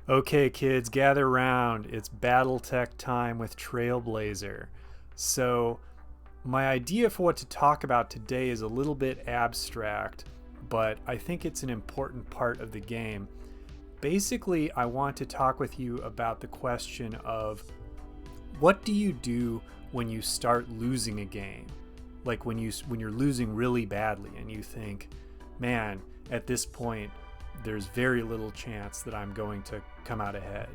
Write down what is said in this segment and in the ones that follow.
Okay, kids, gather round. It's BattleTech time with Trailblazer. So, my idea for what to talk about today is a little bit abstract, but I think it's an important part of the game. Basically, I want to talk with you about the question of what do you do when you start losing a game? Like when you're losing really badly and you think, man, at this point there's very little chance that I'm going to come out ahead.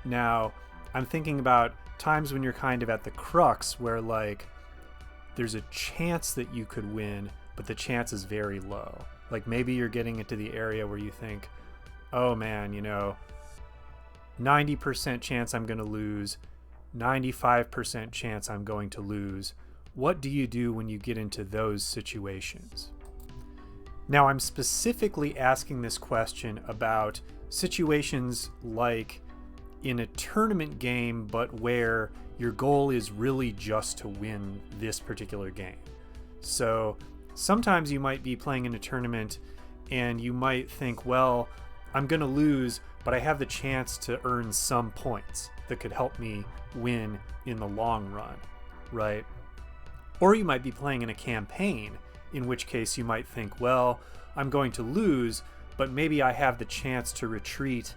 Now, I'm thinking about times when you're kind of at the crux where like there's a chance that you could win, but the chance is very low. Like maybe you're getting into the area where you think, oh man, 90% chance I'm going to lose, 95% chance I'm going to lose. What do you do when you get into those situations? Now, I'm specifically asking this question about situations like in a tournament game, but where your goal is really just to win this particular game. So sometimes you might be playing in a tournament and you might think, well, I'm going to lose, but I have the chance to earn some points that could help me win in the long run, right? Or you might be playing in a campaign, in which case you might think, well, I'm going to lose, but maybe I have the chance to retreat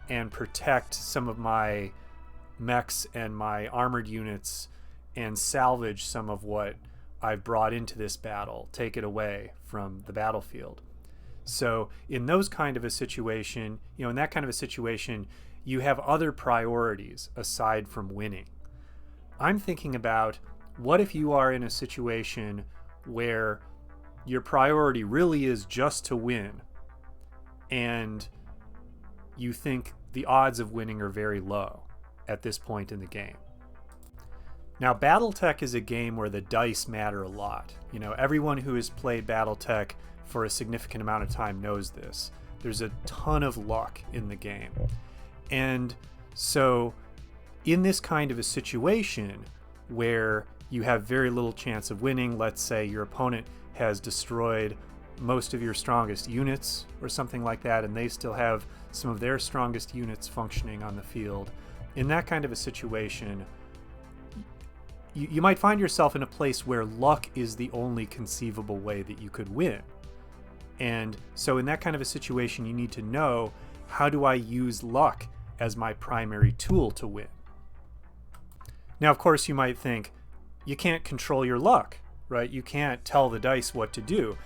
and protect some of my mechs and my armored units and salvage some of what I've brought into this battle, take it away from the battlefield. So in those kind of a situation, in that kind of a situation, you have other priorities aside from winning. I'm thinking about what if you are in a situation where your priority really is just to win and you think the odds of winning are very low at this point in the game. Now, BattleTech is a game where the dice matter a lot. Everyone who has played BattleTech for a significant amount of time knows this. There's a ton of luck in the game. And so in this kind of a situation where you have very little chance of winning, let's say your opponent has destroyed most of your strongest units or something like that, and they still have some of their strongest units functioning on the field. In that kind of a situation, you might find yourself in a place where luck is the only conceivable way that you could win. And so in that kind of a situation, you need to know, how do I use luck as my primary tool to win? Now, of course, you might think, you can't control your luck, right? You can't tell the dice what to do.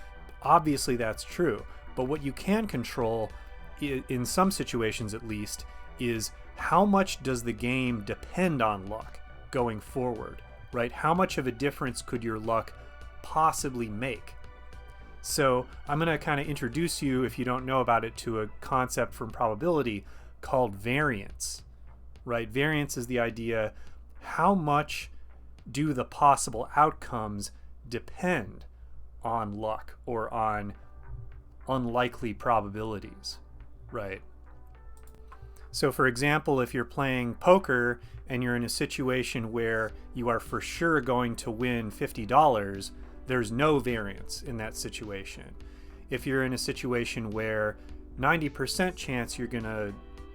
Obviously, that's true. But what you can control, in some situations at least, is how much does the game depend on luck going forward, right? How much of a difference could your luck possibly make? So I'm going to kind of introduce you, if you don't know about it, to a concept from probability called variance, right? Variance is the idea, how much do the possible outcomes depend on luck or on unlikely probabilities, right? So for example, if you're playing poker and you're in a situation where you are for sure going to win $50, there's no variance in that situation. If you're in a situation where 90% chance you're going to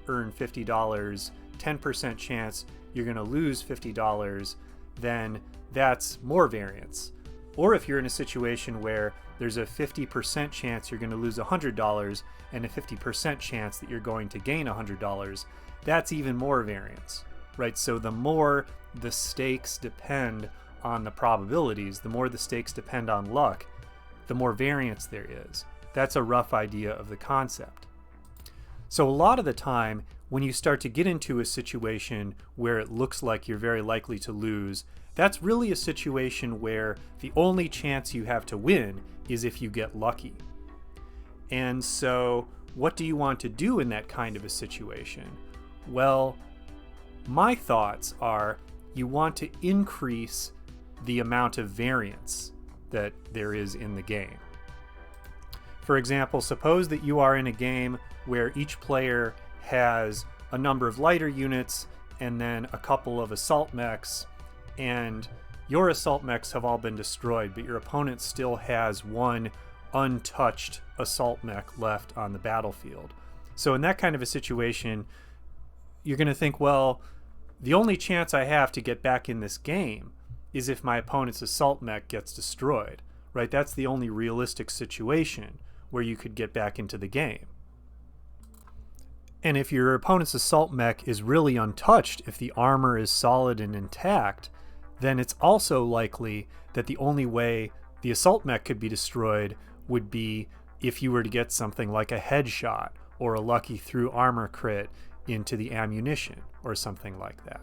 earn $50, 10% chance you're going to lose $50, then that's more variance. Or if you're in a situation where there's a 50% chance you're going to lose $100 and a 50% chance that you're going to gain $100, that's even more variance, right? So the more the stakes depend on the probabilities, the more the stakes depend on luck, the more variance there is. That's a rough idea of the concept. So a lot of the time, when you start to get into a situation where it looks like you're very likely to lose, that's really a situation where the only chance you have to win is if you get lucky. And so what do you want to do in that kind of a situation? Well, my thoughts are you want to increase the amount of variance that there is in the game. For example, suppose that you are in a game where each player has a number of lighter units and then a couple of assault mechs, and your assault mechs have all been destroyed, but your opponent still has one untouched assault mech left on the battlefield. So in that kind of a situation, you're going to think, well, the only chance I have to get back in this game is if my opponent's assault mech gets destroyed, right? That's the only realistic situation where you could get back into the game. And if your opponent's assault mech is really untouched, if the armor is solid and intact, then it's also likely that the only way the assault mech could be destroyed would be if you were to get something like a headshot or a lucky through armor crit into the ammunition or something like that.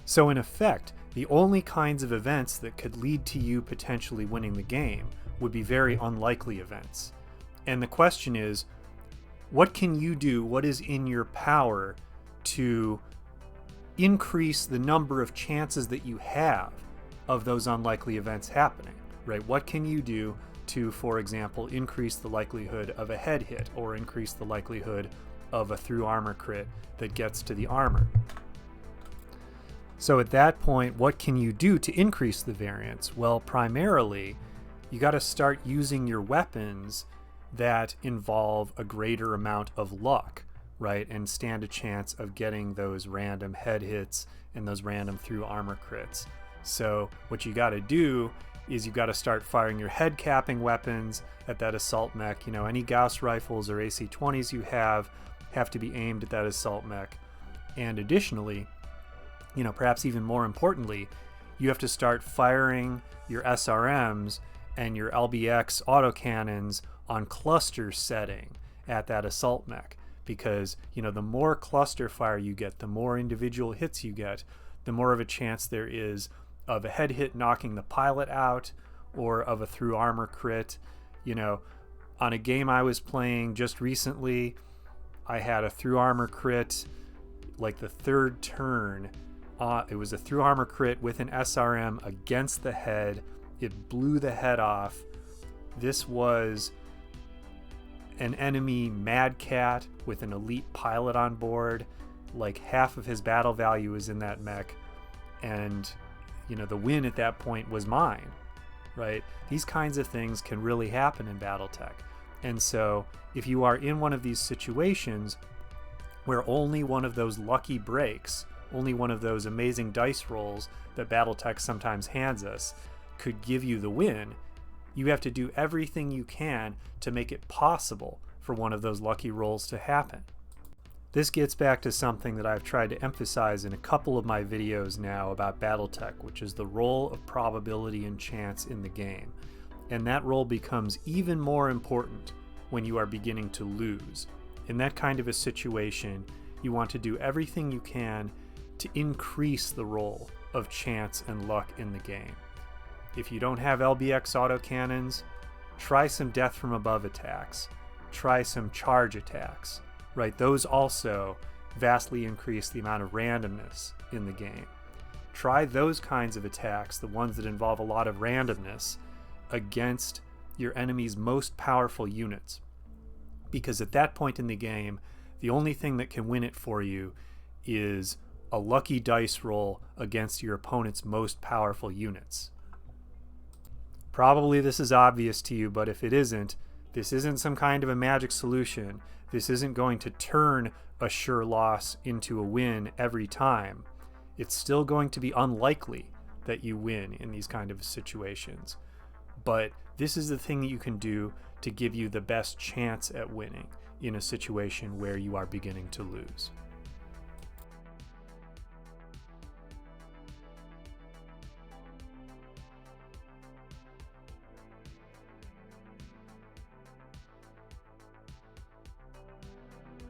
So in effect, the only kinds of events that could lead to you potentially winning the game would be very unlikely events. And the question is, what can you do, what is in your power to increase the number of chances that you have of those unlikely events happening, right? What can you do to, for example, increase the likelihood of a head hit or increase the likelihood of a through armor crit that gets to the armor? So at that point, what can you do to increase the variance? Well, primarily, you got to start using your weapons that involve a greater amount of luck, right? And stand a chance of getting those random head hits and those random through armor crits. So what you got to do is you got to start firing your head capping weapons at that assault mech. You know, any Gauss rifles or AC-20s you have to be aimed at that assault mech. And additionally, you know, perhaps even more importantly, you have to start firing your SRMs and your LBX autocannons on cluster setting at that assault mech, because, you know, the more cluster fire you get, the more individual hits you get, the more of a chance there is of a head hit knocking the pilot out or of a through armor crit. You know, on a game I was playing just recently, I had a through armor crit like the third turn. It was a through armor crit with an SRM against the head. It blew the head off. This was an enemy Mad Cat with an elite pilot on board. Like half of his battle value is in that mech. And, you know, the win at that point was mine, right? These kinds of things can really happen in BattleTech. And so if you are in one of these situations where only one of those lucky breaks, only one of those amazing dice rolls that BattleTech sometimes hands us could give you the win, you have to do everything you can to make it possible for one of those lucky rolls to happen. This gets back to something that I've tried to emphasize in a couple of my videos now about BattleTech, which is the role of probability and chance in the game. And that role becomes even more important when you are beginning to lose. In that kind of a situation, you want to do everything you can to increase the role of chance and luck in the game. If you don't have LBX autocannons, try some death from above attacks. Try some charge attacks, right? Those also vastly increase the amount of randomness in the game. Try those kinds of attacks, the ones that involve a lot of randomness, against your enemy's most powerful units. Because at that point in the game, the only thing that can win it for you is a lucky dice roll against your opponent's most powerful units. Probably this is obvious to you, but if it isn't, this isn't some kind of a magic solution. This isn't going to turn a sure loss into a win every time. It's still going to be unlikely that you win in these kind of situations. But this is the thing that you can do to give you the best chance at winning in a situation where you are beginning to lose.